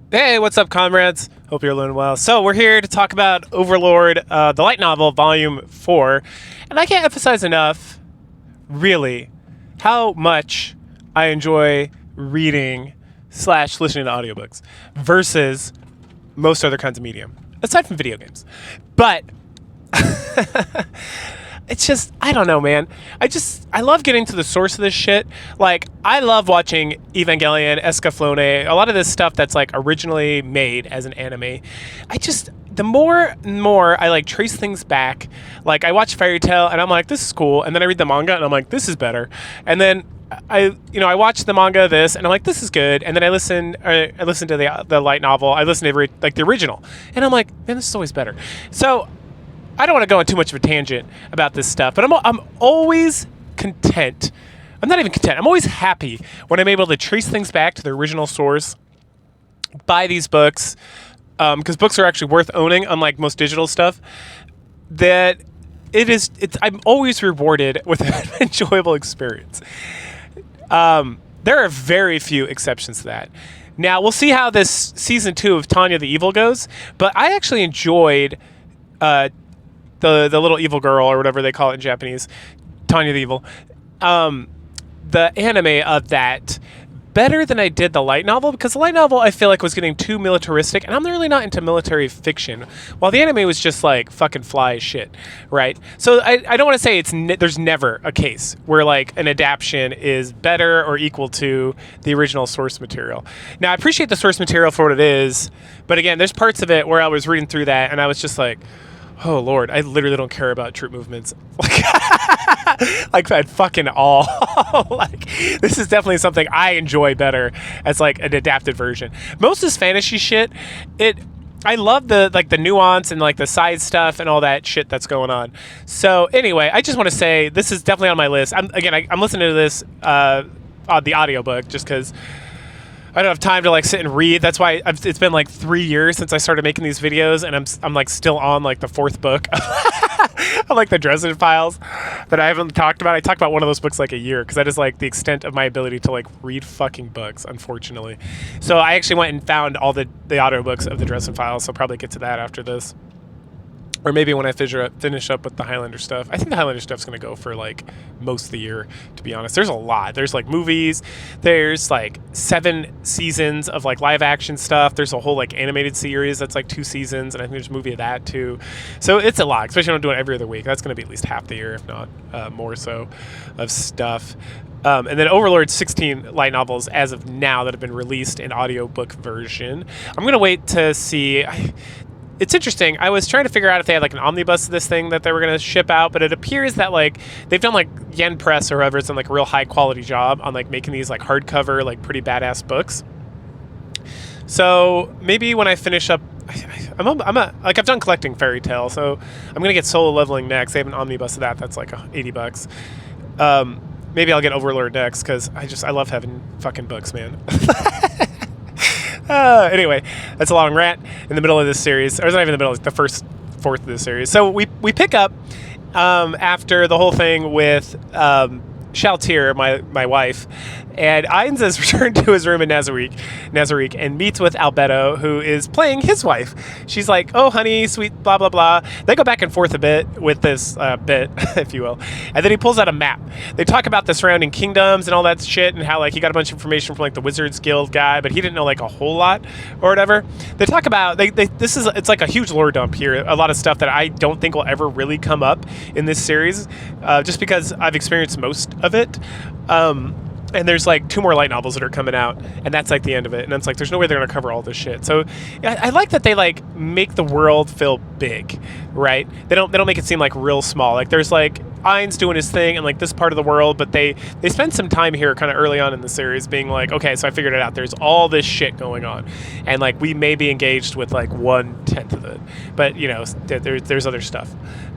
Hey, what's up, comrades? Hope you're doing well. So, we're here to talk about Overlord, the light novel, Volume 4. And I can't emphasize enough, really, how much I enjoy reading slash listening to audiobooks versus most other kinds of medium, aside from video games. But it's just, I don't know, man. I love getting to the source of this shit. Like, I love watching Evangelion, Escaflowne, a lot of this stuff that's like originally made as an anime. The more and more I like trace things back, like I watch Fairy Tail and I'm like, this is cool. And then I read the manga and I'm like, this is better. And then I watch the manga of this and I'm like, this is good. And then I listen to the light novel. I listen to like the original and I'm like, man, this is always better. So I don't want to go on too much of a tangent about this stuff, but I'm always content. I'm not even content. I'm always happy when I'm able to trace things back to the original source, buy these books, because books are actually worth owning, unlike most digital stuff. That I'm always rewarded with an enjoyable experience. There are very few exceptions to that. Now we'll see how this season 2 of Tanya the Evil goes, but I actually enjoyed the little evil girl or whatever they call it in Japanese, Tanya the Evil, the anime of that better than I did the light novel, because the light novel I feel like was getting too militaristic, and I'm really not into military fiction, while the anime was just like fucking fly as shit, right? So I don't want to say there's never a case where like an adaptation is better or equal to the original source material. Now I appreciate the source material for what it is, but again, there's parts of it where I was reading through that and I was just like, oh Lord, I literally don't care about troop movements. Like at fucking all. Like this is definitely something I enjoy better as like an adapted version. Most of this fantasy shit, I love the nuance and like the side stuff and all that shit that's going on. So anyway, I just want to say this is definitely on my list. I'm listening to this on the audiobook just because I don't have time to like sit and read. That's why it's been like 3 years since I started making these videos, and I'm like still on like the 4th book. I like the Dresden Files that I haven't talked about. I talked about one of those books like a year because that is like the extent of my ability to like read fucking books, unfortunately. So I actually went and found all the audiobooks of the Dresden Files. So I'll probably get to that after this. Or maybe when I finish up with the Highlander stuff. I think the Highlander stuff's going to go for like most of the year, to be honest. There's a lot. There's like movies. There's like 7 seasons of like live action stuff. There's a whole like animated series that's like 2 seasons. And I think there's a movie of that too. So it's a lot, especially when I'm doing it every other week. That's going to be at least half the year, if not more so, of stuff. And then Overlord's 16 light novels as of now that have been released in audiobook version. I'm going to wait to see... It's interesting. I was trying to figure out if they had like an omnibus of this thing that they were going to ship out, but it appears that like they've done like Yen Press or whoever's done like a real high quality job on like making these like hardcover, like pretty badass books. So maybe when I finish up, I've done collecting Fairy Tail, so I'm going to get Solo Leveling next. They have an omnibus of that. That's like $80. Maybe I'll get Overlord next because I love having fucking books, man. Anyway, that's a long rant in the middle of this series. Or it's not even in the middle, it's the first fourth of this series. So we pick up after the whole thing with Shaltir, my wife, and Ainz has returned to his room in Nazarick, and meets with Albedo, who is playing his wife. She's like, oh, honey, sweet, blah, blah, blah. They go back and forth a bit with this bit, if you will. And then he pulls out a map. They talk about the surrounding kingdoms and all that shit, and how like he got a bunch of information from like the Wizards Guild guy, but he didn't know like a whole lot or whatever. They talk about, it's like a huge lore dump here. A lot of stuff that I don't think will ever really come up in this series, just because I've experienced most of it. And there's like 2 more light novels that are coming out, and that's like the end of it. And it's like there's no way they're gonna cover all this shit. So I like that they like make the world feel big, right? They don't make it seem like real small. Like there's like Ainz doing his thing in like this part of the world, but they spend some time here kind of early on in the series being like, okay, so I figured it out. There's all this shit going on, and like we may be engaged with like 1/10 of it, but you know there's other stuff.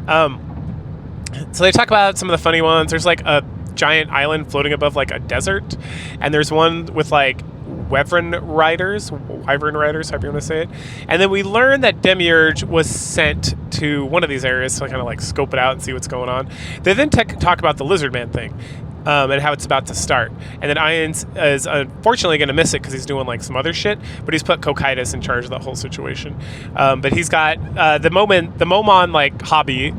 So they talk about some of the funny ones. There's like a giant island floating above like a desert, and there's one with like wyvern riders, however you want to say it. And then we learn that Demiurge was sent to one of these areas to kind of like scope it out and see what's going on. They then talk about the Lizardman thing. and how it's about to start. And then Irons is unfortunately going to miss it because he's doing like some other shit. But he's put Cocytus in charge of that whole situation. But he's got the Momon like hobby,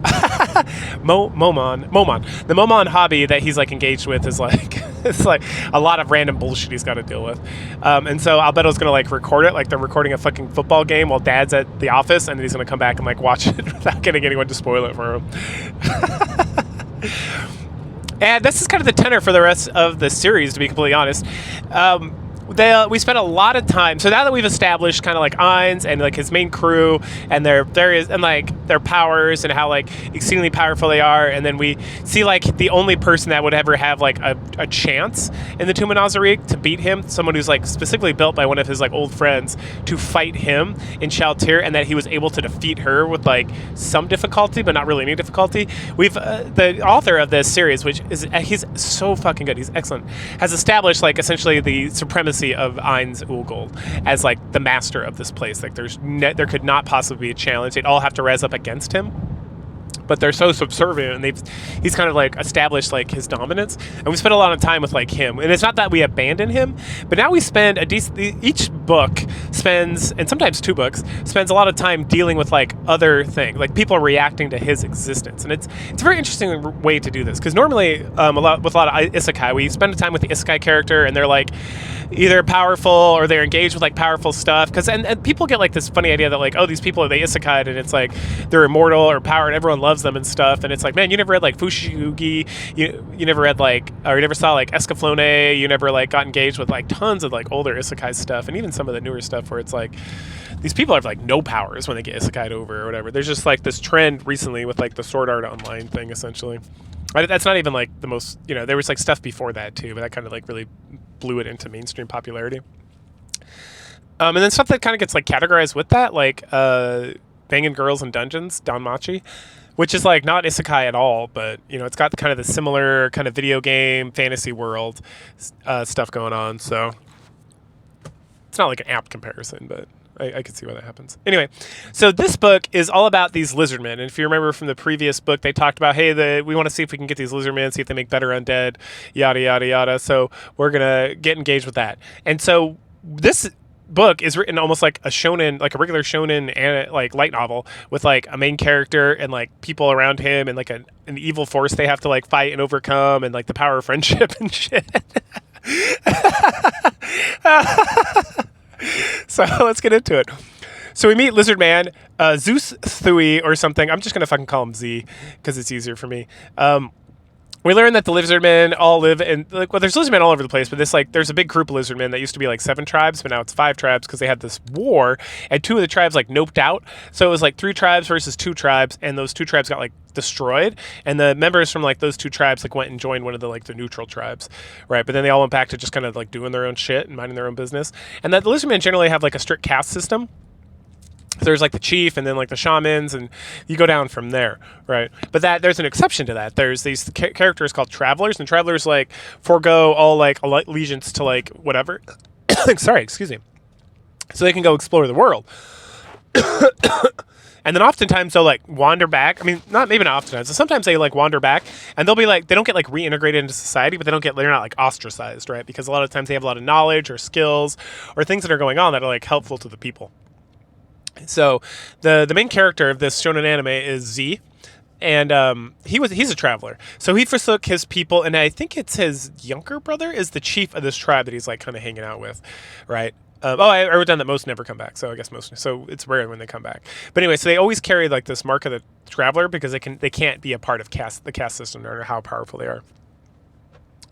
Momon. The Momon hobby that he's like engaged with is like it's like a lot of random bullshit he's got to deal with. And so Albedo's going to like record it like they're recording a fucking football game while Dad's at the office, and then he's going to come back and like watch it without getting anyone to spoil it for him. And this is kind of the tenor for the rest of the series, to be completely honest. We spent a lot of time. So now that we've established kind of like Ainz and like his main crew and their various and like their powers and how like exceedingly powerful they are, and then we see like the only person that would ever have like a chance in the Tomb of Nazarick to beat him, someone who's like specifically built by one of his like old friends to fight him in Shaltir, and that he was able to defeat her with like some difficulty, but not really any difficulty. We've the author of this series, which is he's so fucking good, he's excellent, has established like essentially the supremacy of Ainz Ulgold as like the master of this place. Like there could not possibly be a challenge. They'd all have to rise up against him, but they're so subservient, and he's kind of like established like his dominance. And we spent a lot of time with like him, and it's not that we abandon him, but now we spend each book spends, and sometimes two books spends a lot of time dealing with like other things, like people reacting to his existence. And it's a very interesting way to do this, because normally with a lot of isekai, we spend time with the isekai character and they're like either powerful or they're engaged with like powerful stuff, because and people get like this funny idea that like, oh, these people are they isekai'd and it's like they're immortal or power and everyone loves them and stuff. And it's like, man, you never read like Fushigi, you never read like, or you never saw like Escaflowne, you never like got engaged with like tons of like older isekai stuff, and even some of the newer stuff where it's like these people have like no powers when they get isekai'd over or whatever. There's just like this trend recently with like the Sword Art Online thing, essentially. That's not even like the most, there was like stuff before that too, but that kind of like really blew it into mainstream popularity. And then stuff that kind of gets like categorized with that, like Banging Girls in Dungeons, Danmachi, which is like not isekai at all, but it's got kind of the similar kind of video game fantasy world stuff going on. So it's not like an apt comparison, but I can see why that happens. Anyway, so this book is all about these lizardmen. And if you remember from the previous book, they talked about, hey, we want to see if we can get these lizardmen, see if they make better undead, yada, yada, yada. So we're going to get engaged with that. And so this book is written almost like a shonen, like a regular shonen and like light novel with like a main character and like people around him and like an evil force they have to like fight and overcome, and like the power of friendship and shit. So let's get into it. So we meet Lizardman, Zeus Thui or something. I'm just going to fucking call him Z because it's easier for me. We learn that the lizardmen all live in, like, well, there's lizardmen all over the place, but there's a big group of lizardmen that used to be like 7 tribes, but now it's 5 tribes because they had this war, and 2 of the tribes like noped out. So it was like 3 tribes versus 2 tribes, and those 2 tribes got like destroyed, and the members from like those 2 tribes like went and joined one of the like the neutral tribes, right? But then they all went back to just kind of like doing their own shit and minding their own business. And that the lizardmen generally have like a strict caste system. There's like the chief and then like the shamans, and you go down from there, right? But there's an exception to that. There's these characters called travelers, and travelers like forego all like allegiance to like whatever. Sorry, excuse me. So they can go explore the world. And then oftentimes they'll like wander back. I mean, maybe not oftentimes. So sometimes they like wander back, and they'll be like, they don't get like reintegrated into society, but they're not like ostracized, right? Because a lot of times they have a lot of knowledge or skills or things that are going on that are like helpful to the people. So the main character of this shonen anime is Z, and he's a traveler. So he forsook his people, and I think it's his younger brother is the chief of this tribe that he's like kind of hanging out with, right? I wrote down that most never come back, so I guess most. So it's rare when they come back. But anyway, so they always carry like this mark of the traveler because they can't be a part of the caste system, no matter how powerful they are.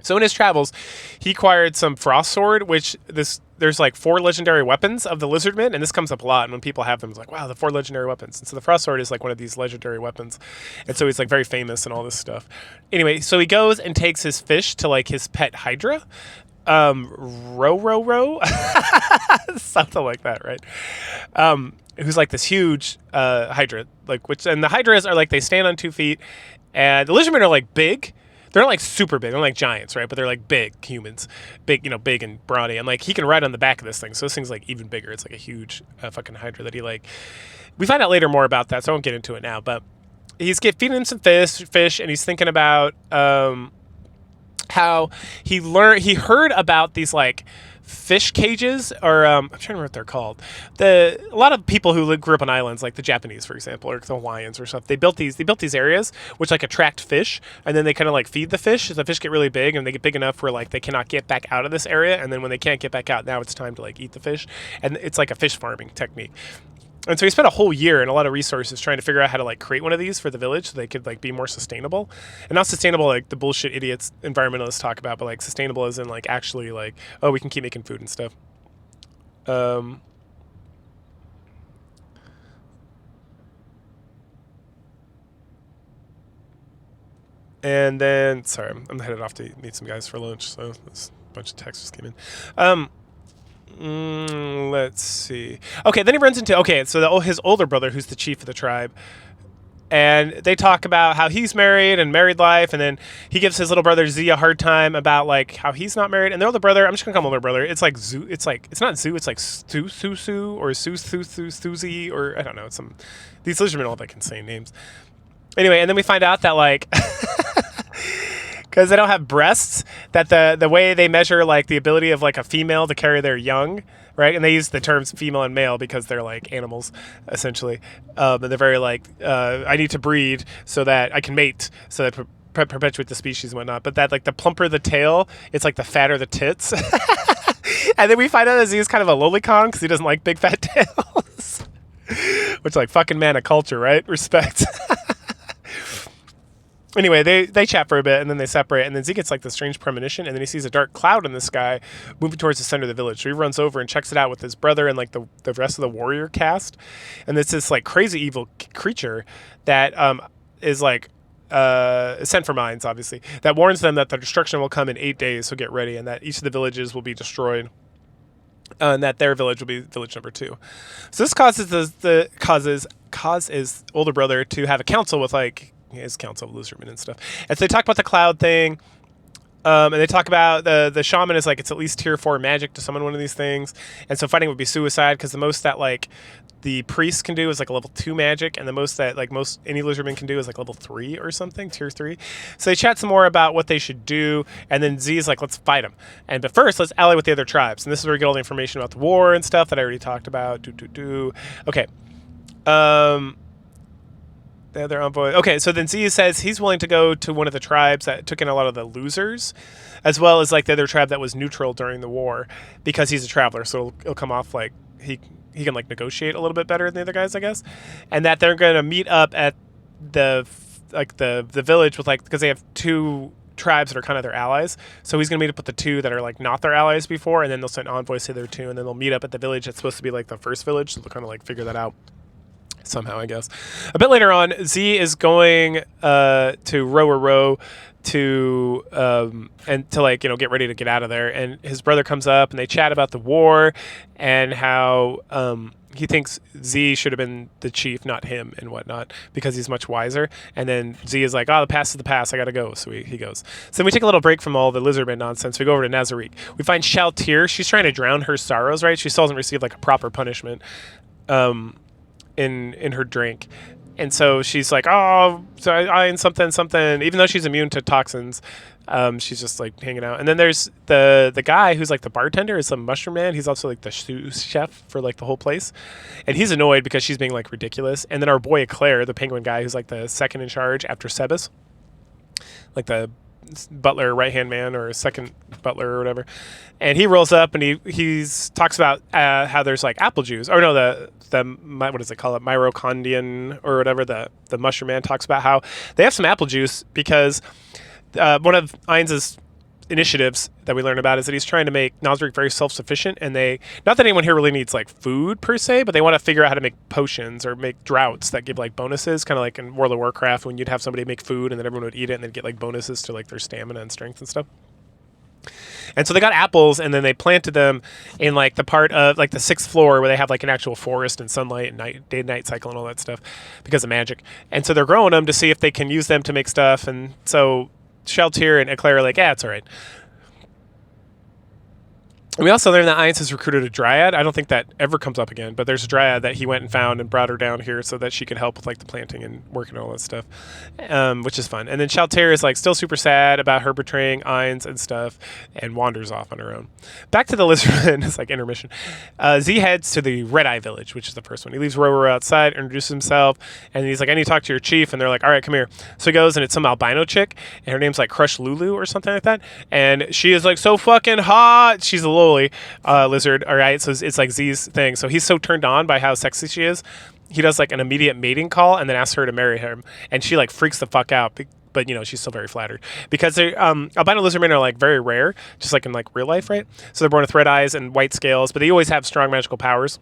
So in his travels, he acquired some frost sword, which there's like 4 legendary weapons of the lizardmen, and this comes up a lot. And when people have them, it's like, wow, the 4 legendary weapons. And so the frost sword is like one of these legendary weapons, and so he's like very famous and all this stuff. Anyway, so he goes and takes his fish to like his pet hydra, row, something like that, right? Who's like this huge hydra, like and the hydras are like they stand on 2 feet, and the lizardmen are like big. They're not like super big. They're like giants, right? But they're like big humans, big and brawny. And like he can ride on the back of this thing, so this thing's like even bigger. It's like a huge fucking hydra that he like. We find out later more about that, so I won't get into it now. But he's feeding him some fish, and he's thinking about how he heard about these like fish cages, or I'm trying to remember what they're called. A lot of people who grew up on islands, like the Japanese, for example, or the Hawaiians or stuff, they built these areas which like attract fish, and then they kind of like feed the fish. The fish get really big, and they get big enough where like they cannot get back out of this area, and then when they can't get back out, now it's time to like eat the fish, and it's like a fish farming technique. And so he spent a whole year and a lot of resources trying to figure out how to like create one of these for the village so they could like be more sustainable. And not sustainable like the bullshit idiots environmentalists talk about, but like sustainable as in like actually like, oh, we can keep making food and stuff. Um, and then, sorry, I'm headed off to meet some guys for lunch, so this bunch of texts just came in. Let's see. Okay, then he runs into so his older brother, who's the chief of the tribe, and they talk about how he's married and married life, and then he gives his little brother Z a hard time about like how he's not married, and the older brother, I'm just gonna call him older brother. It's like Zoo. It's like it's not Zoo. It's like Susu or Suzi or I don't know. It's some these lizardmen all have like insane names. Anyway, and then we find out that like because they don't have breasts, that the way they measure like the ability of like a female to carry their young, right? And they use the terms female and male because they're like animals essentially, and they're very like I need to breed so that I can mate so that perpetuate the species and whatnot. But that like the plumper the tail, it's like the fatter the tits. And then we find out that he's kind of a lolicon because he doesn't like big fat tails. Which like fucking man of culture, right? Respect. Anyway, they chat for a bit and then they separate, and then Z gets like this strange premonition, and then he sees a dark cloud in the sky moving towards the center of the village. So he runs over and checks it out with his brother and like the rest of the warrior cast, and it's this like crazy evil creature that is like sent for mines, obviously, that warns them that the destruction will come in 8 days. So get ready, and that each of the villages will be destroyed. And that their village will be village number 2. So this causes older brother to have a council with like his council of lizardmen and stuff. And so they talk about the cloud thing, and they talk about the shaman is like it's at least tier 4 magic to summon one of these things, and so fighting would be suicide because the most that like the priest can do is like a level 2 magic, and the most that like most any lizardman can do is like level 3 or something, tier 3. So they chat some more about what they should do, and then Z is like, let's fight them. But first, let's ally with the other tribes, and this is where we get all the information about the war and stuff that I already talked about. Okay. The other envoy. Okay, so then Z says he's willing to go to one of the tribes that took in a lot of the losers, as well as like the other tribe that was neutral during the war, because he's a traveler, so it'll come off like he can like negotiate a little bit better than the other guys, I guess. And that they're going to meet up at the village with like, because they have 2 tribes that are kind of their allies. So he's going to meet up with the 2 that are like not their allies before, and then they'll send envoys to their 2, and then they'll meet up at the village that's supposed to be like the first village, so they'll kind of like figure that out somehow, I guess. A bit later on, Z is going to row to and to like get ready to get out of there, and his brother comes up and they chat about the war and how he thinks Z should have been the chief, not him, and whatnot, because he's much wiser. And then Z is like, oh, the past is the past, I gotta go. So he goes. So then we take a little break from all the lizardman nonsense. We go over to Nazarick. We find Shaltir. She's trying to drown her sorrows, right? She still hasn't received like a proper punishment in her drink. And so she's like, oh, so I and something, even though she's immune to toxins, she's just like hanging out. And then there's the guy who's like the bartender, is some mushroom man. He's also like the sous chef for like the whole place. And he's annoyed because she's being like ridiculous. And then our boy Eclair, the penguin guy, who's like the second in charge after Sebas, like the butler, right-hand man, or second butler or whatever. And he rolls up and he's talks about how there's like apple juice, or no, the what does it call it, Myrocondian or whatever, the mushroom man talks about how they have some apple juice because one of Ainz's initiatives that we learn about is that he's trying to make Nazarick very self-sufficient, and not that anyone here really needs like food per se, but they want to figure out how to make potions or make droughts that give like bonuses, kind of like in World of Warcraft when you'd have somebody make food and then everyone would eat it and they'd get like bonuses to like their stamina and strength and stuff. And so they got apples, and then they planted them in like the part of like the 6th floor where they have like an actual forest and sunlight and day and night cycle and all that stuff because of magic. And so they're growing them to see if they can use them to make stuff. And so Shaltir and Eclair are like, yeah, it's all right. We also learned that Ainz has recruited a dryad. I don't think that ever comes up again, but there's a dryad that he went and found and brought her down here so that she could help with like the planting and working and all that stuff, which is fun. And then Shaltair is like still super sad about her betraying Ainz and stuff, and wanders off on her own. Back to the Lizardman. It's like intermission. Z heads to the Red Eye Village, which is the first one. He leaves Roro outside, introduces himself, and he's like, "I need to talk to your chief." And they're like, "All right, come here." So he goes, and it's some albino chick, and her name's like Crush Lulu or something like that, and she is like so fucking hot. She's a little lizard, all right? So it's like Z's thing. So he's so turned on by how sexy she is. He does like an immediate mating call and then asks her to marry him. And she like freaks the fuck out. But, you know, she's still very flattered. Because albino lizardmen are like very rare, just like in like real life, right? So they're born with red eyes and white scales, but they always have strong magical powers.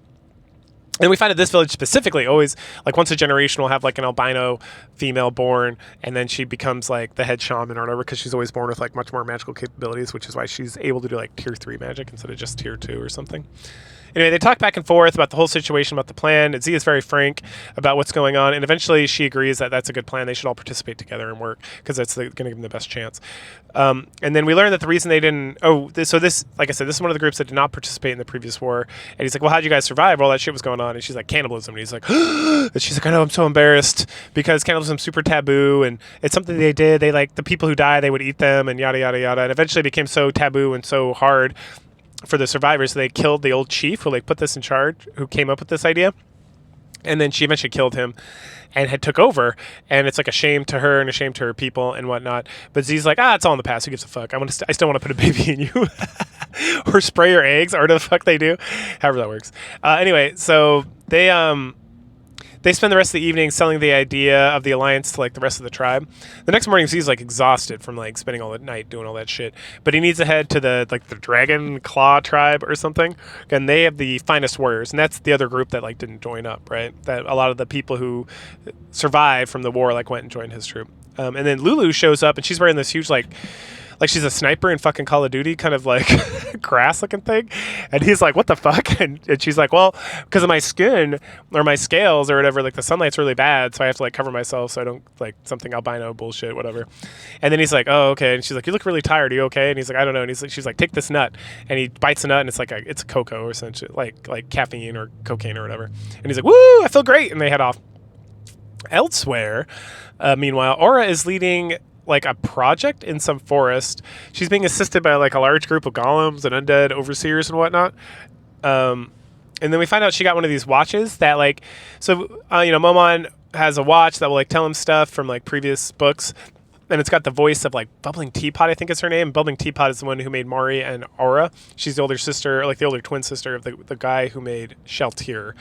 And we find at this village specifically, always, like once a generation will have like an albino female born, and then she becomes like the head shaman or whatever, because she's always born with like much more magical capabilities, which is why she's able to do like tier 3 magic instead of just tier 2 or something. Anyway, they talk back and forth about the whole situation, about the plan, and Z is very frank about what's going on, and eventually she agrees that that's a good plan. They should all participate together and work, because that's going to give them the best chance. And then we learn that the reason they didn't... So this, like I said, this is one of the groups that did not participate in the previous war. And he's like, well, how'd you guys survive? All that shit was going on. And she's like, cannibalism. And he's like, and she's like, I know, I'm so embarrassed, because cannibalism's super taboo, and it's something they did. They like, the people who die, they would eat them, and yada, yada, yada. And eventually it became so taboo and so hard for the survivors, they killed the old chief who like put this in charge, who came up with this idea, and then she eventually killed him and had took over, and it's like a shame to her and a shame to her people and whatnot. But Z's like, it's all in the past, who gives a fuck? I still want to put a baby in you. Or spray your eggs, or whatever the fuck they do, however that works. Anyway, so they spend the rest of the evening selling the idea of the alliance to like the rest of the tribe. The next morning, Z's like exhausted from like spending all the night doing all that shit, but he needs to head to the Dragon Claw tribe or something, and they have the finest warriors, and that's the other group that like didn't join up, right? That a lot of the people who survived from the war like went and joined his troop. And then Lulu shows up, and she's wearing this huge like she's a sniper in fucking Call of Duty, kind of like grass looking thing. And he's like, what the fuck? And she's like, well, because of my skin or my scales or whatever, like the sunlight's really bad, so I have to like cover myself so I don't like something albino bullshit, whatever. And then he's like, oh, okay. And she's like, you look really tired. Are you okay? And he's like, I don't know. And she's like, take this nut. And he bites the nut, and it's like it's cocoa or essentially like caffeine or cocaine or whatever. And he's like, woo, I feel great. And they head off. Elsewhere, meanwhile, Aura is leading like a project in some forest. She's being assisted by like a large group of golems and undead overseers and whatnot. And then we find out she got one of these watches that like, so Momon has a watch that will like tell him stuff from like previous books, and it's got the voice of like Bubbling Teapot, I think is her name. Bubbling Teapot is the one who made Mari and Aura. She's the older sister, like the older twin sister of the guy who made Shaltair,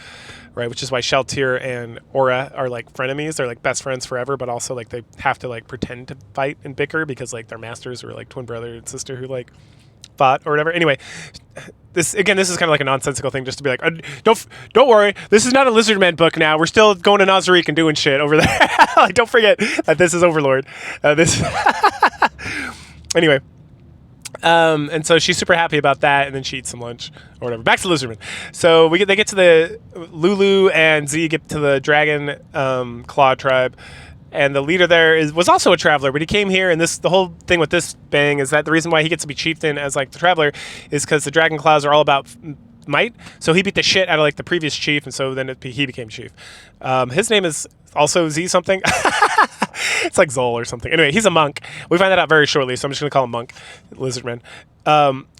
right? Which is why Shaltair and Aura are like frenemies. They're like best friends forever, but also like they have to like pretend to fight and bicker because like their masters were like twin brother and sister who like fought or whatever. Anyway, this is kind of like a nonsensical thing just to be like, don't worry, this is not a Lizardman book now. We're still going to Nazarick and doing shit over there. Like, don't forget that this is Overlord. Anyway. And so she's super happy about that, and then she eats some lunch or whatever. Back to Lizardman. So they get to the Lulu and Z get to the Dragon Claw tribe, and the leader there was also a traveler, but he came here, and the whole thing with this bang is that the reason why he gets to be chieftain as like the traveler is because the Dragon Claws are all about might. So he beat the shit out of like the previous chief, and so then he became chief. His name is also Z something. It's like Zol or something. Anyway, he's a monk. We find that out very shortly, so I'm just going to call him Monk, Lizardman.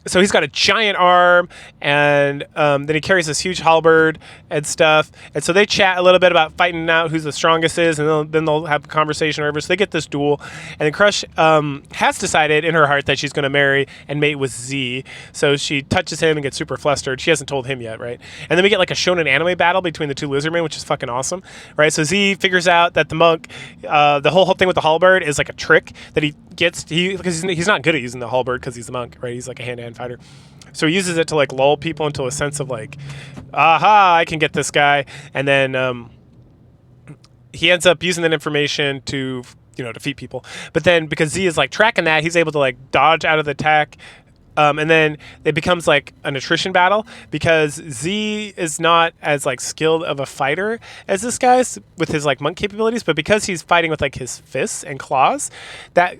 So he's got a giant arm, and then he carries this huge halberd and stuff. And so they chat a little bit about fighting out who's the strongest is, and then they'll have a conversation or whatever. So they get this duel, and then Crush has decided in her heart that she's going to marry and mate with Z. So she touches him and gets super flustered. She hasn't told him yet, right? And then we get like a shonen anime battle between the two Lizardmen, which is fucking awesome, right? So Z figures out that the monk, the whole thing with the halberd is like a trick that he gets, because he's not good at using the halberd because he's a monk, right? He's like a hand-to-hand fighter. So he uses it to like lull people into a sense of like, aha, I can get this guy. And then he ends up using that information to defeat people. But then because Z is like tracking that, he's able to like dodge out of the attack And then it becomes like an attrition battle because Z is not as like skilled of a fighter as this guy's with his like monk capabilities, but because he's fighting with like his fists and claws, that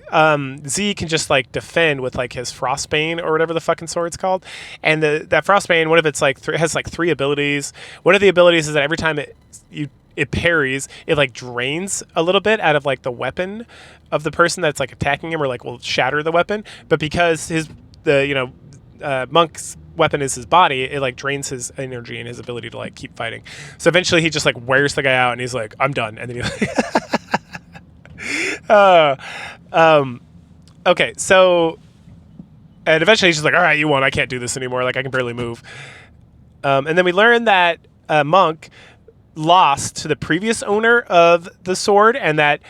Z can just like defend with like his Frostbane or whatever the fucking sword's called. And that Frostbane, one of its like has like 3 abilities. One of the abilities is that every time it parries, it like drains a little bit out of like the weapon of the person that's like attacking him, or like will shatter the weapon. But because monk's weapon is his body, it like drains his energy and his ability to like keep fighting. So eventually he just like wears the guy out and he's like, I'm done. And then he okay, so and eventually he's just like, all right, you won. I can't do this anymore. Like I can barely move. And then we learn that Monk lost to the previous owner of the sword, and that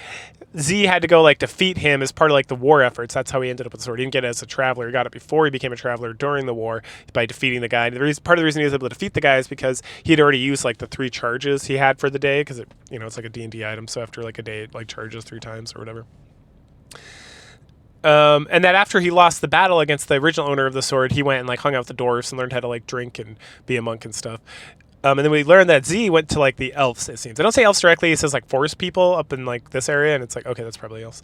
Z had to go like defeat him as part of like the war efforts. That's how he ended up with the sword. He didn't get it as a traveler. He got it before he became a traveler during the war by defeating the guy. Part of the reason he was able to defeat the guy is because he had already used like the 3 charges he had for the day, because it's like a D&D item. So after like a day, it like charges 3 times or whatever. And that after he lost the battle against the original owner of the sword, he went and like hung out with the dwarves and learned how to like drink and be a monk and stuff. And then we learned that Z went to like the elves, it seems. I don't say elves directly, it says like forest people up in like this area, and it's like, okay, that's probably elves.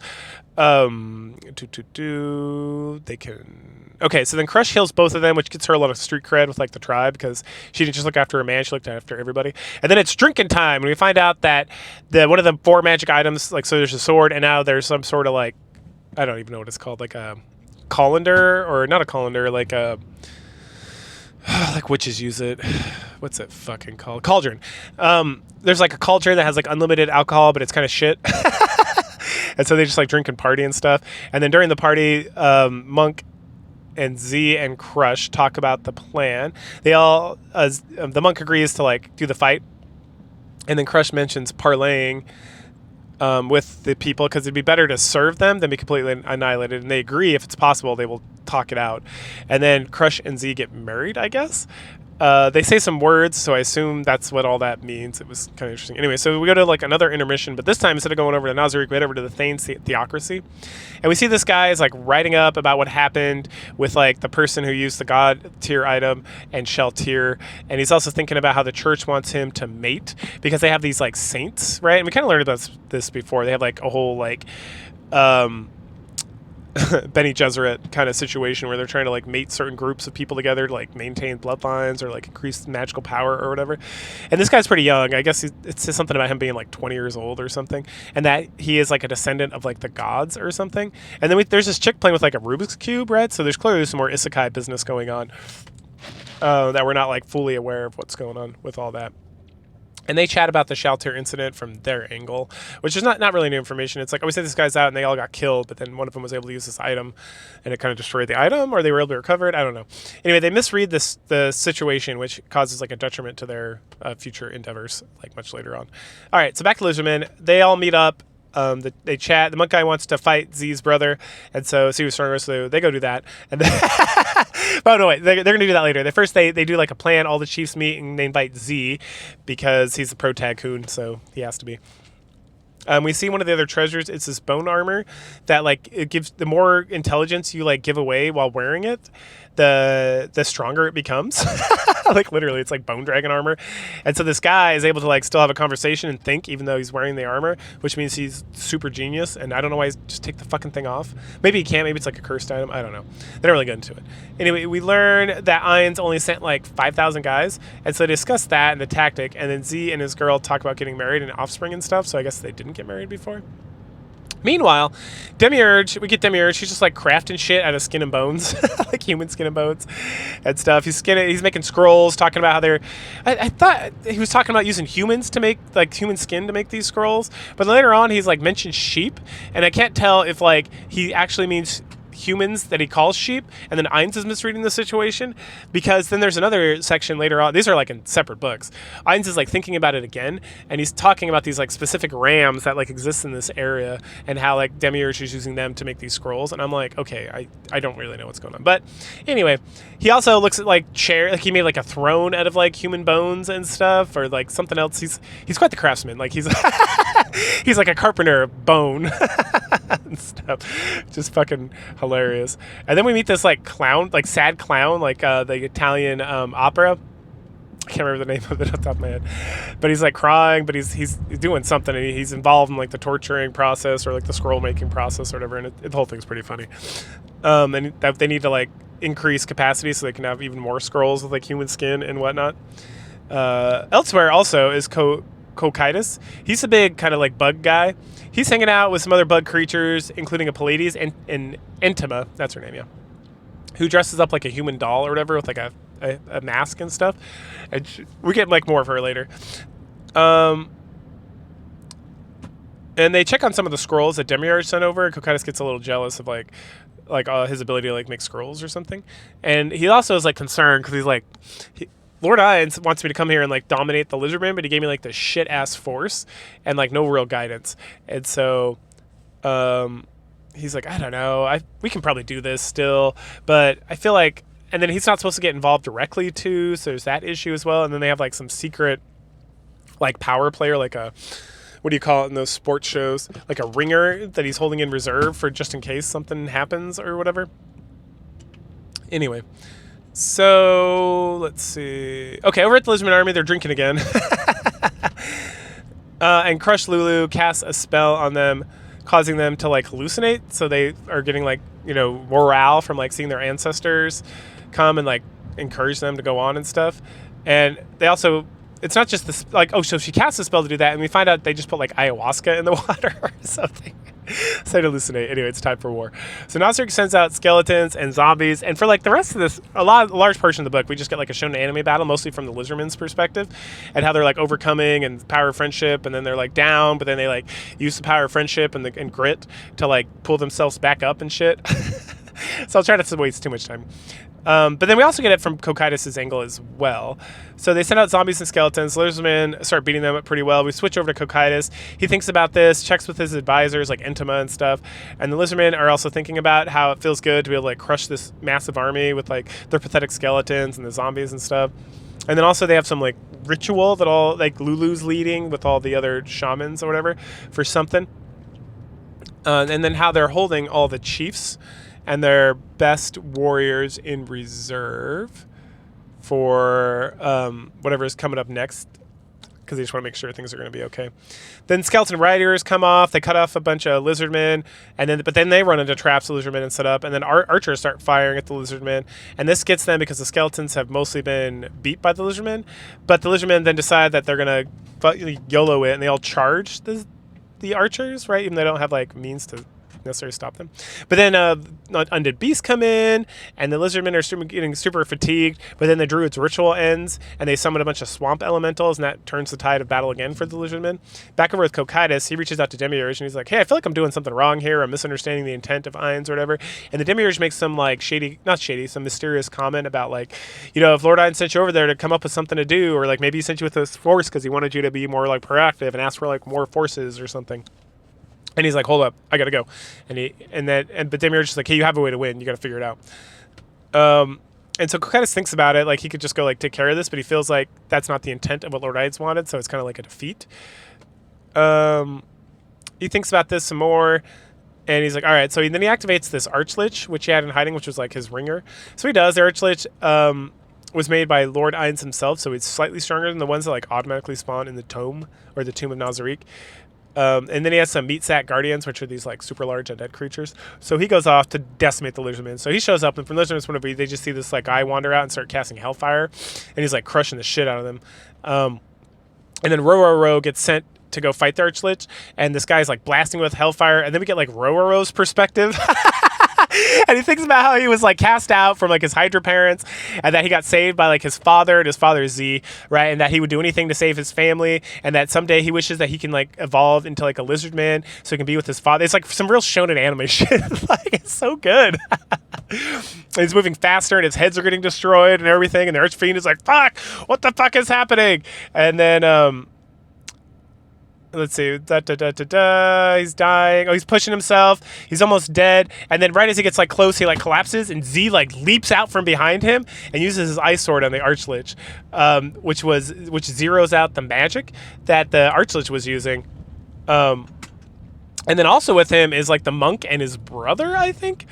They can... Okay, so then Crush heals both of them, which gets her a lot of street cred with like the tribe, because she didn't just look after her man, she looked after everybody. And then it's drinking time, and we find out that one of the 4 magic items, like, so there's a sword, and now there's some sort of like, I don't even know what it's called, like a colander, or not a colander, like a... like witches use it. What's it fucking called? Cauldron. There's like a cauldron that has like unlimited alcohol, but it's kind of shit. And so they just like drink and party and stuff. And then during the party, Monk and Z and Crush talk about the plan. They all, the Monk agrees to like do the fight. And then Crush mentions parlaying with the people, because it'd be better to serve them than be completely annihilated. And they agree, if it's possible, they will talk it out. And then Crush and Z get married, I guess. They say some words, so I assume that's what all that means. It was kind of interesting. Anyway, so we go to like another intermission, but this time instead of going over to Nazarick, we head over to the Thane's Theocracy. And we see this guy is like writing up about what happened with like the person who used the God tier item and Shell tier. And he's also thinking about how the church wants him to mate, because they have these like saints, right? And we kind of learned about this before. They have like a whole like Bene Gesserit kind of situation where they're trying to like mate certain groups of people together to like maintain bloodlines or like increase magical power or whatever. And this guy's pretty young. I guess it says something about him being like 20 years old or something, and that he is like a descendant of like the gods or something. And then there's this chick playing with like a Rubik's Cube, right? So there's clearly some more isekai business going on that we're not like fully aware of what's going on with all that. And they chat about the Shaltir incident from their angle, which is not really new information. It's like, oh, we said this guy's out and they all got killed, but then one of them was able to use this item and it kind of destroyed the item, or they were able to recover it. I don't know. Anyway, they misread the situation, which causes like a detriment to their future endeavors, like much later on. All right, so back to Lizardman. They all meet up. They chat. The monk guy wants to fight Z's brother, and so Z was stronger, so they go do that. And then oh no, wait, they're gonna do that later. They do like a plan. All the chiefs meet and they invite Z because he's the pro tycoon, so he has to be. We see one of the other treasures. It's this bone armor that like it gives, the more intelligence you like give away while wearing it, the stronger it becomes. Like literally, it's like bone dragon armor. And so this guy is able to like still have a conversation and think even though he's wearing the armor, which means he's super genius. And I don't know why he's just take the fucking thing off. Maybe he can't. Maybe it's like a cursed item. I don't know. They don't really get into it. Anyway, we learn that Ainz only sent like 5,000 guys, and so they discuss that and the tactic. And then Z and his girl talk about getting married and offspring and stuff. So I guess they didn't get married before. Meanwhile, we get Demiurge. He's just like crafting shit out of skin and bones, like human skin and bones and stuff. He's making scrolls, talking about how they're. I thought he was talking about using humans to make like human skin to make these scrolls, but later on he's like mentioned sheep, and I can't tell if like he actually means humans that he calls sheep, and then Ainz is misreading the situation, because then there's another section later on. These are like in separate books. Ainz is like thinking about it again, and he's talking about these like specific rams that like exist in this area, and how like Demiurge is using them to make these scrolls. And I'm like, okay, I don't really know what's going on. But anyway, he also looks at like like he made like a throne out of like human bones and stuff, or like something else. He's quite the craftsman. Like he's He's like a carpenter of bone and stuff. Just fucking hilarious. And then we meet this like clown, like sad clown, like the Italian opera. I can't remember the name of it off the top of my head, but he's like crying, but he's doing something, and he's involved in like the torturing process or like the scroll making process or whatever, and the whole thing's pretty funny. And that they need to like increase capacity so they can have even more scrolls with like human skin and whatnot. Elsewhere also is Cocytus. He's a big kind of like bug guy. He's hanging out with some other bug creatures, including a Pallades and Intima, that's her name, yeah, who dresses up like a human doll or whatever with like a mask and stuff. And we get like more of her later. And they check on some of the scrolls that Demiurge sent over. Cocytus gets a little jealous of like his ability to like make scrolls or something. And he also is like concerned because he's like, Lord Irons wants me to come here and like dominate the Lizardman, but he gave me like the shit ass force and like no real guidance. And so he's like, I don't know, we can probably do this still, but I feel like. And then he's not supposed to get involved directly too, so there's that issue as well. And then they have like some secret like power player, like a, what do you call it in those sports shows, like a ringer that he's holding in reserve for just in case something happens or whatever. Anyway, so let's see. Okay, over at the Lizardman Army, they're drinking again. And Crush Lulu casts a spell on them, causing them to like hallucinate. So they are getting like, morale from like seeing their ancestors come and like encourage them to go on and stuff. And they also, it's not just this like, so she casts a spell to do that, and we find out they just put like ayahuasca in the water or something. So they hallucinate. Anyway, it's time for war. So Nasser sends out skeletons and zombies, and for like the rest of this, a large portion of the book, we just get like a shonen anime battle, mostly from the Lizardman's perspective, and how they're like overcoming and power of friendship, and then they're like down, but then they like use the power of friendship and grit to like pull themselves back up and shit. So I'll try not to waste too much time. But then we also get it from Cocytus' angle as well. So they send out zombies and skeletons. Lizardmen start beating them up pretty well. We switch over to Cocytus. He thinks about this, checks with his advisors like Intima and stuff. And the Lizardmen are also thinking about how it feels good to be able to like crush this massive army with like their pathetic skeletons and the zombies and stuff. And then also they have some like ritual that all like Lulu's leading with all the other shamans or whatever for something. And then how they're holding all the chiefs and their best warriors in reserve for whatever is coming up next, because they just want to make sure things are going to be okay. Then skeleton riders come off. They cut off a bunch of lizardmen, but then they run into traps the lizardmen and set up, and then archers start firing at the lizardmen, and this gets them because the skeletons have mostly been beat by the lizardmen, but the lizardmen then decide that they're going to YOLO it, and they all charge the archers, right? Even though they don't have like means to necessarily stop them. But then undead beasts come in, and the lizardmen are getting super fatigued, but then the druid's ritual ends, and they summon a bunch of swamp elementals, and that turns the tide of battle again for the lizardmen. Back over with Cocytus, he reaches out to Demiurge, and he's like, hey, I feel like I'm doing something wrong here. I'm misunderstanding the intent of Ainz or whatever. And the Demiurge makes some like some mysterious comment about like, if Lord Ainz sent you over there to come up with something to do, or like maybe he sent you with this force because he wanted you to be more like proactive and ask for like more forces or something. And he's like, hold up, I gotta go. But Demiurge is like, hey, you have a way to win. You gotta figure it out. And so Cocytus thinks about it, like he could just go like take care of this, but he feels like that's not the intent of what Lord Ainz wanted, so it's kind of like a defeat. He thinks about this some more, and he's like, all right. So then he activates this Archlich, which he had in hiding, which was like his ringer. So he does. The Archlich was made by Lord Ainz himself, so it's slightly stronger than the ones that like automatically spawn in the Tomb or the Tomb of Nazarick. And then he has some meat sack guardians, which are these like super large undead creatures. So he goes off to decimate the lizardmen. So he shows up, and from Lizardman's point of view, they just see this like guy wander out and start casting hellfire, and he's like crushing the shit out of them. And then Roro gets sent to go fight the Archlich, and this guy's like blasting with hellfire, and then we get like Roro's perspective. And he thinks about how he was like cast out from like his Hydra parents, and that he got saved by like his father and his father Z, right? And that he would do anything to save his family, and that someday he wishes that he can like evolve into like a lizard man so he can be with his father. It's like some real shonen anime shit. Like it's so good. He's moving faster, and his heads are getting destroyed and everything, and the Archfiend is like, fuck, what the fuck is happening? And then let's see, he's dying. Oh, he's pushing himself. He's almost dead. And then right as he gets like close, he like collapses, and Z like leaps out from behind him and uses his ice sword on the Archlich, which zeroes out the magic that the Archlich was using. And then also with him is like the monk and his brother, I think.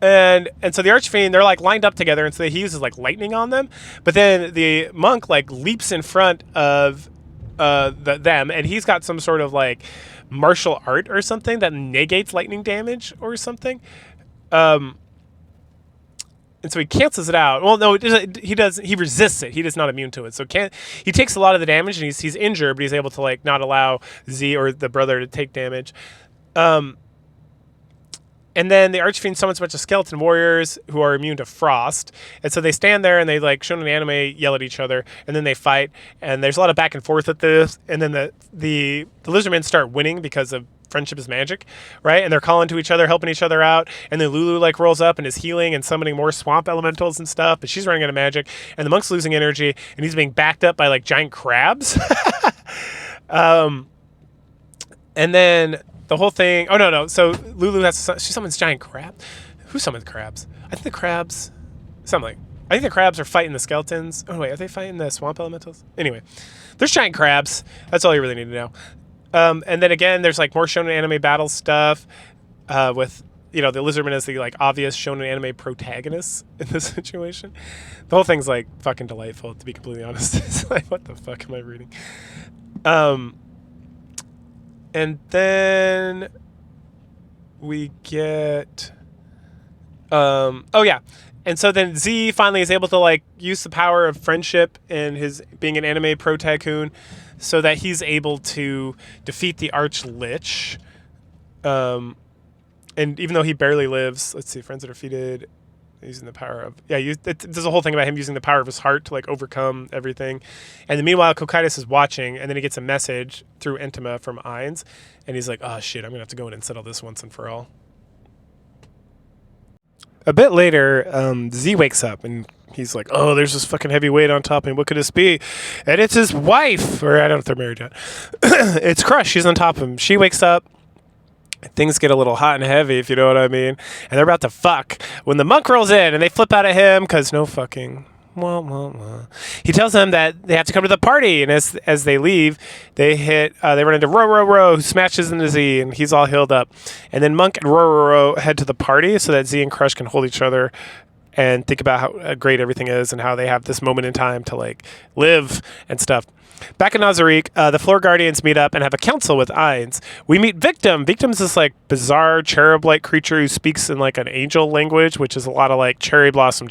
And so the Archfiend, they're like lined up together, and so he uses like lightning on them. But then the monk like leaps in front of them, and he's got some sort of like martial art or something that negates lightning damage or something. And so he cancels it out. Well, no, he does. He resists it. He is not immune to it. So he takes a lot of the damage, and he's injured, but he's able to like not allow Z or the brother to take damage. And then the Archfiend summons a bunch of skeleton warriors who are immune to frost. And so they stand there and they, like, shown in the anime, yell at each other. And then they fight. And there's a lot of back and forth at this. And then the Lizardmen start winning because of friendship is magic, right? And they're calling to each other, helping each other out. And then Lulu, like, rolls up and is healing and summoning more swamp elementals and stuff. But she's running out of magic. And the monk's losing energy. And he's being backed up by, like, giant crabs. And then... the whole thing. Oh no! So Lulu she summons giant crab. Who summons crabs? I think the crabs. I think the crabs are fighting the skeletons. Oh wait, are they fighting the swamp elementals? Anyway, there's giant crabs. That's all you really need to know. And then again, there's like more shonen anime battle stuff with the Lizardman as the like obvious shonen anime protagonist in this situation. The whole thing's like fucking delightful, to be completely honest. It's like, what the fuck am I reading? And then we get, oh yeah. And so then Z finally is able to like use the power of friendship and his being an anime pro tycoon so that he's able to defeat the Arch Lich. And even though he barely lives, let's see, friends that are defeated using the power of, there's a whole thing about him using the power of his heart to like overcome everything. And then meanwhile, Cocytus is watching, and then he gets a message through Intima from Ainz, and he's like, oh shit, I'm gonna have to go in and settle this once and for all. A bit later, Z wakes up, and he's like, oh, there's this fucking heavy weight on top of him. What could this be? And it's his wife, or I don't know if they're married yet. It's Crush. She's on top of him. She wakes up. Things get a little hot and heavy, if you know what I mean. And they're about to fuck when the monk rolls in, and they flip out at him because no fucking. Wah, wah, wah. He tells them that they have to come to the party, and as they leave, they run into Ro, who smashes into Z, and he's all healed up. And then Monk and Ro head to the party so that Z and Crush can hold each other and think about how great everything is and how they have this moment in time to like live and stuff. Back in Nazarick, the Floor Guardians meet up and have a council with Ainz. We meet Victim. Victim's this like bizarre cherub-like creature who speaks in like an angel language, which is a lot of like cherry blossom,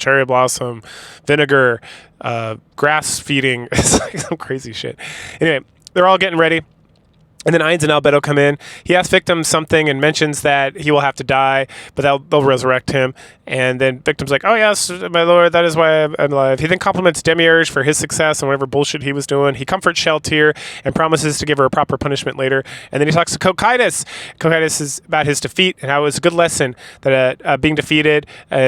vinegar, grass feeding. It's like some crazy shit. Anyway, they're all getting ready. And then Ainz and Albedo come in. He asks Victim something and mentions that he will have to die, but they'll resurrect him. And then Victim's like, oh yes, my lord, that is why I'm alive. He then compliments Demiurge for his success and whatever bullshit he was doing. He comforts Sheltier and promises to give her a proper punishment later. And then he talks to Cocytus. Cocytus is about his defeat and how it was a good lesson that being defeated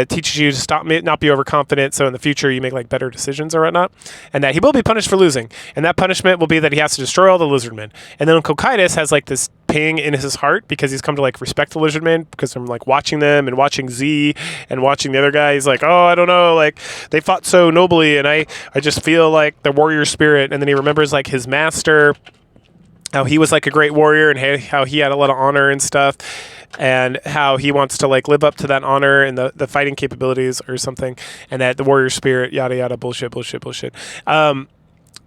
teaches you to not be overconfident, so in the future you make like better decisions or whatnot. And that he will be punished for losing. And that punishment will be that he has to destroy all the Lizardmen. And then Cocytus has like this ping in his heart because he's come to like respect the Lizardmen because I'm like watching them and watching Z and watching the other guy. He's like, oh, I don't know, like they fought so nobly and I just feel like the warrior spirit. And then he remembers like his master, how he was like a great warrior and how he had a lot of honor and stuff, and how he wants to like live up to that honor and the fighting capabilities or something, and that the warrior spirit, yada yada, bullshit.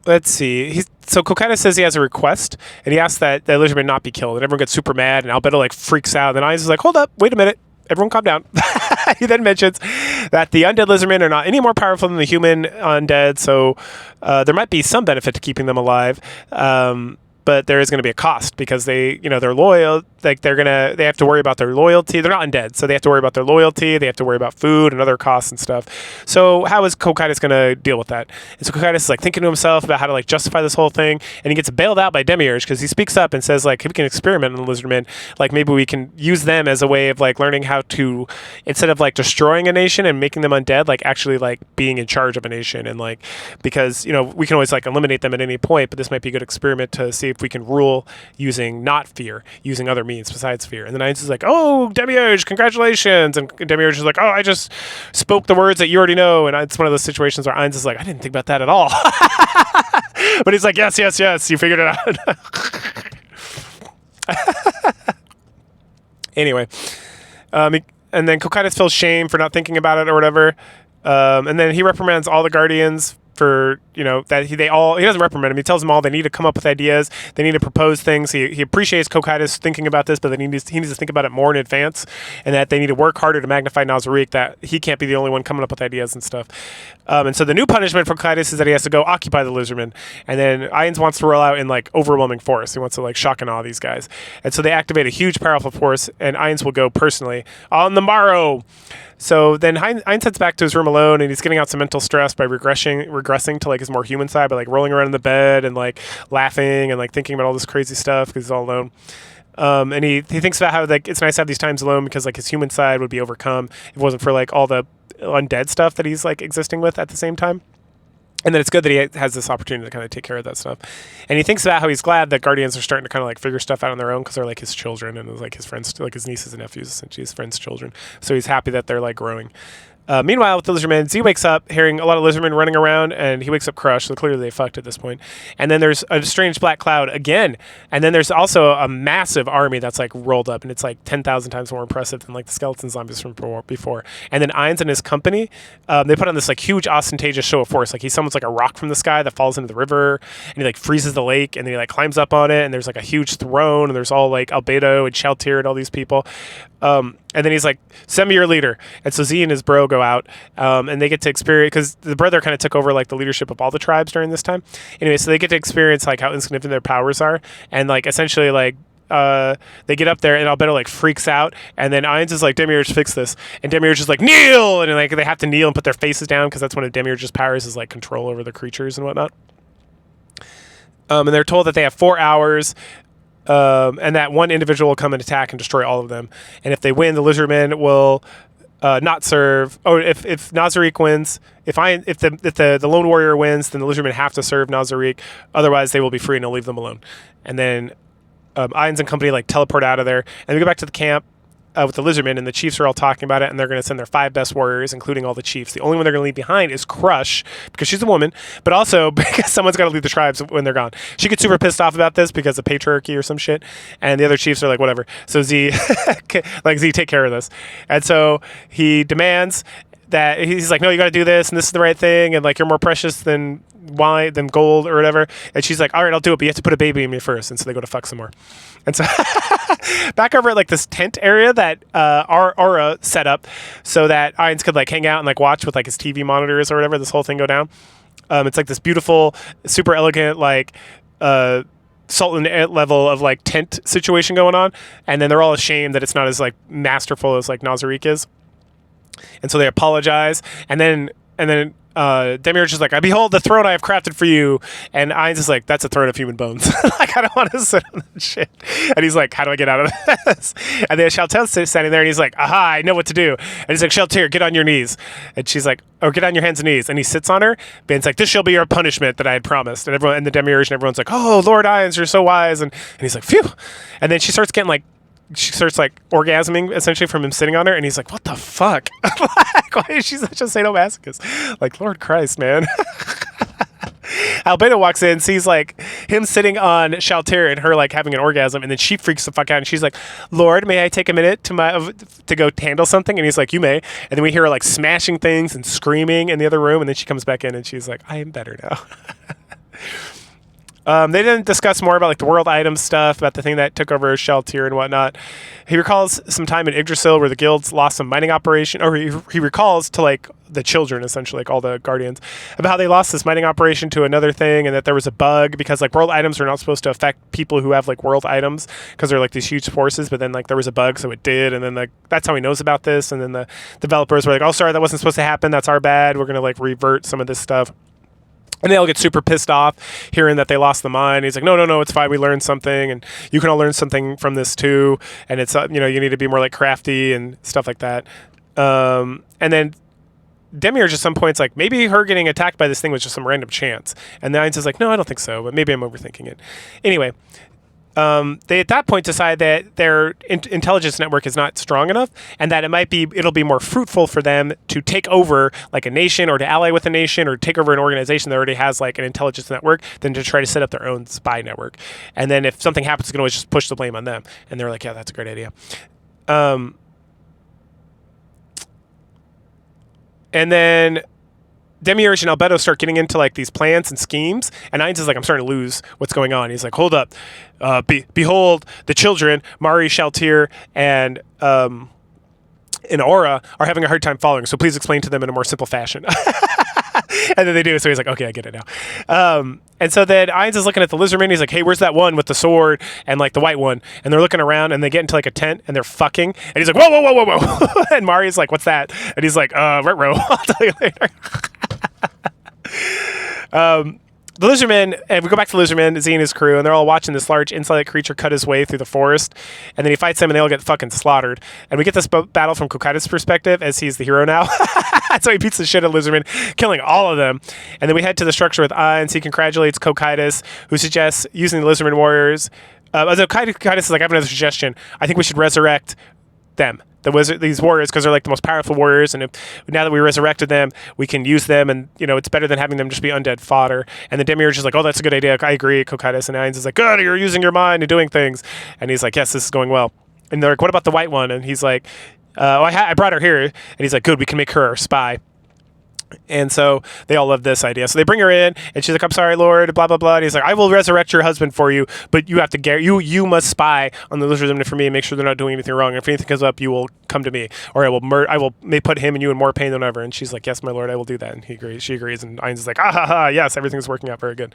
Let's see. So Cocytus says he has a request, and he asks that the Lizardman not be killed, and everyone gets super mad, and Albedo like freaks out, and Ainz is like, hold up, wait a minute, everyone calm down. He then mentions that the undead Lizardmen are not any more powerful than the human undead, so there might be some benefit to keeping them alive. But there is going to be a cost because they're loyal. Like they have to worry about their loyalty. They're not undead, so they have to worry about their loyalty. They have to worry about food and other costs and stuff. So how is Cocytus going to deal with that? And so Cocytus is like thinking to himself about how to like justify this whole thing, and he gets bailed out by Demiurge because he speaks up and says like, if we can experiment on the Lizardmen, like maybe we can use them as a way of like learning how to, instead of like destroying a nation and making them undead, like actually like being in charge of a nation, and like because we can always like eliminate them at any point, but this might be a good experiment to see if we can rule using not fear, using other means besides fear. And then Ainz is like, oh, Demiurge, congratulations. And Demiurge is like, oh, I just spoke the words that you already know. And it's one of those situations where Ainz is like, I didn't think about that at all. But he's like, yes, you figured it out. Anyway, and then Cocytus feels shame for not thinking about it or whatever. And then he reprimands all the Guardians for, that he doesn't reprimand them. He tells them all they need to come up with ideas. They need to propose things. He appreciates Cocytus thinking about this, but then he needs to think about it more in advance, and that they need to work harder to magnify Nazarick, that he can't be the only one coming up with ideas and stuff. And so the new punishment for Cocytus is that he has to go occupy the Lizardman. And then Ainz wants to roll out in overwhelming force. He wants to shock and awe these guys. And so they activate a huge powerful force, and Ainz will go personally on the morrow. So then Ainz heads back to his room alone, and he's getting out some mental stress by regressing to his more human side by rolling around in the bed and laughing and thinking about all this crazy stuff because he's all alone. And he thinks about how it's nice to have these times alone because his human side would be overcome if it wasn't for all the undead stuff that he's existing with at the same time. And then it's good that he has this opportunity to kind of take care of that stuff. And he thinks about how he's glad that Guardians are starting to kind of figure stuff out on their own because they're his children and his friends, his nieces and nephews, essentially his friends' children. So he's happy that they're growing. Meanwhile, with the Lizardman, Z wakes up hearing a lot of Lizardmen running around, and he wakes up crushed, so clearly they fucked at this point. And then there's a strange black cloud again, and then there's also a massive army that's rolled up, and it's 10,000 times more impressive than the skeleton zombies from before. And then Ainz and his company, they put on this huge ostentatious show of force. He summons a rock from the sky that falls into the river, and he freezes the lake, and then he climbs up on it, and there's a huge throne, and there's all Albedo and Shaltir and all these people. And then he's send me your leader. And so Z and his bro go out, and they get to experience, because the brother kind of took over the leadership of all the tribes during this time. Anyway, so they get to experience how insignificant their powers are, and essentially they get up there, and Albedo freaks out, and then Ainz is Demiurge, fix this, and Demiurge is kneel, and they have to kneel and put their faces down because that's one of Demiurge's powers is control over the creatures and whatnot. And they're told that they have 4 hours. And that one individual will come and attack and destroy all of them. And if they win, the Lizardman will not serve. Or if Nazarick wins, if the lone warrior wins, then the Lizardmen have to serve Nazarick. Otherwise, they will be free and they'll leave them alone. And then Ainz and company teleport out of there, and we go back to the camp with the Lizardmen, and the chiefs are all talking about it, and they're going to send their 5 best warriors, including all the chiefs. The only one they're going to leave behind is Crush, because she's a woman, but also because someone's got to leave the tribes when they're gone. She gets super pissed off about this because of patriarchy or some shit, and the other chiefs are whatever. So Z, Z, take care of this. And so he demands that, he's no, you got to do this, and this is the right thing, and you're more precious than wine, than gold or whatever. And she's all right, I'll do it, but you have to put a baby in me first. And so they go to fuck some more. And so back over at this tent area that Aura set up so that Ainz could hang out and watch with his TV monitors or whatever, this whole thing go down. It's this beautiful, super elegant Sultan level of tent situation going on, and then they're all ashamed that it's not as masterful as Nazarick is. And so they apologize, and then Demiurge is I behold the throne I have crafted for you, and Ainz is that's a throne of human bones. I don't want to sit on that shit. And he's how do I get out of this? And then Shaltir's standing there, and he's aha, I know what to do. And he's Shaltir, get on your knees. And she's oh, get on your hands and knees. And he sits on her, and it's this shall be your punishment that I had promised. And everyone, and the Demiurge, and everyone's oh, Lord Ainz, you're so wise. And he's phew. And then she starts getting she starts orgasming essentially from him sitting on her, and he's what the fuck? Why is she such a sadomasochist? Lord Christ, man. Albedo walks in, sees him sitting on Shaltir and her having an orgasm, and then she freaks the fuck out, and she's Lord, may I take a minute to go handle something? And he's you may. And then we hear her smashing things and screaming in the other room, and then she comes back in and she's I am better now. They didn't discuss more about the world items stuff, about the thing that took over Shaltir and whatnot. He recalls some time in Yggdrasil where the guilds lost some mining operation, or he recalls to the children, essentially, all the guardians, about how they lost this mining operation to another thing, and that there was a bug because world items are not supposed to affect people who have world items because they're these huge forces, but then there was a bug, so it did, and then that's how he knows about this. And then the developers were oh, sorry, that wasn't supposed to happen, that's our bad, we're gonna revert some of this stuff. And they all get super pissed off hearing that they lost the mine. He's no, it's fine. We learned something, and you can all learn something from this too. And it's, you need to be more crafty and stuff like that. And then Demiurge at some point's maybe her getting attacked by this thing was just some random chance. And the Ainz is no, I don't think so, but maybe I'm overthinking it. Anyway, they at that point decide that their intelligence network is not strong enough, and that it'll be more fruitful for them to take over like a nation, or to ally with a nation, or take over an organization that already has like an intelligence network, than to try to set up their own spy network. And then if something happens, you can always just push the blame on them. And they're like, yeah, that's a great idea. And then Demiurge and Albedo start getting into like these plans and schemes, and Ainz is like, I'm starting to lose what's going on. He's like, hold up, behold, the children, Mari, Shaltir, and Aura are having a hard time following, so please explain to them in a more simple fashion. And then they do, so he's like, okay, I get it now. And so then Ainz is looking at the Lizardman. He's like, hey, where's that one with the sword and like the white one? And they're looking around, and they get into like a tent, and they're fucking. And he's like, whoa, whoa, whoa, whoa, whoa. And Mari's like, what's that? And he's like, ruh-roh, I'll tell you later. The Lizardman, and we go back to Lizardman, Z and his crew, and they're all watching this large insect creature cut his way through the forest, and then he fights them, and they all get fucking slaughtered. And we get this battle from Cocytus' perspective, as he's the hero now. So he beats the shit out of Lizardman, killing all of them. And then we head to the structure with Ainz. He congratulates Cocytus, who suggests using the Lizardman warriors. Cocytus is like, I have another suggestion. I think we should resurrect them. These warriors, because they're like the most powerful warriors, and now that we resurrected them, we can use them, and it's better than having them just be undead fodder. And the Demiurge is like, oh, that's a good idea, I agree, Cocytus. And Ainz is like, good, you're using your mind and doing things. And he's like, yes, this is going well. And they're like, what about the white one? And he's like, I brought her here. And he's like, good, we can make her our spy. And so they all love this idea. So they bring her in, and she's like, I'm sorry, Lord, blah, blah, blah. And he's like, I will resurrect your husband for you, but you have to you must spy on the Lizardmen for me and make sure they're not doing anything wrong. And if anything comes up, you will come to me, or I may put him and you in more pain than ever. And she's like, yes, my Lord, I will do that. And he agrees. She agrees. And Ainz is like, ah, ha, ha, yes, everything's working out very good.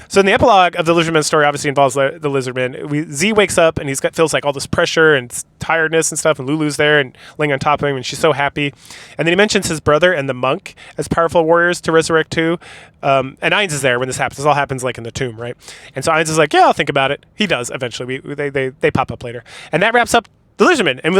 So in the epilogue of the Lizardman story, obviously involves the Lizardman. Z wakes up, and feels like all this pressure and tiredness and stuff, and Lulu's there and laying on top of him, and she's so happy. And then he mentions his brother and the monk as powerful warriors to resurrect too. And Ainz is there when this happens. This all happens like in the tomb, right? And so Ainz is like, yeah, I'll think about it. He does eventually. They pop up later. And that wraps up the Lizardman. And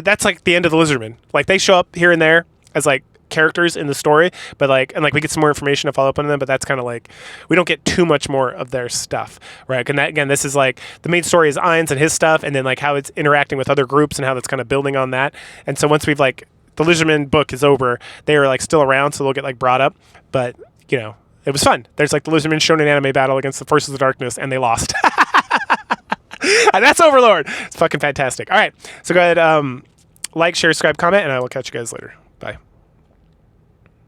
that's like the end of the Lizardman. Like they show up here and there as like characters in the story, but we get some more information to follow up on them, but that's kind of like, we don't get too much more of their stuff, right? And that, again, this is like, the main story is Ainz and his stuff, and then like how it's interacting with other groups and how that's kind of building on that. And so once we've like, the Lizardman book is over, they are like still around, so they'll get like brought up, but it was fun. There's like the Lizardman Shonen anime battle against the Forces of Darkness, and they lost. And that's Overlord. It's fucking fantastic. All right, so go ahead, like, share, subscribe, comment, and I will catch you guys later.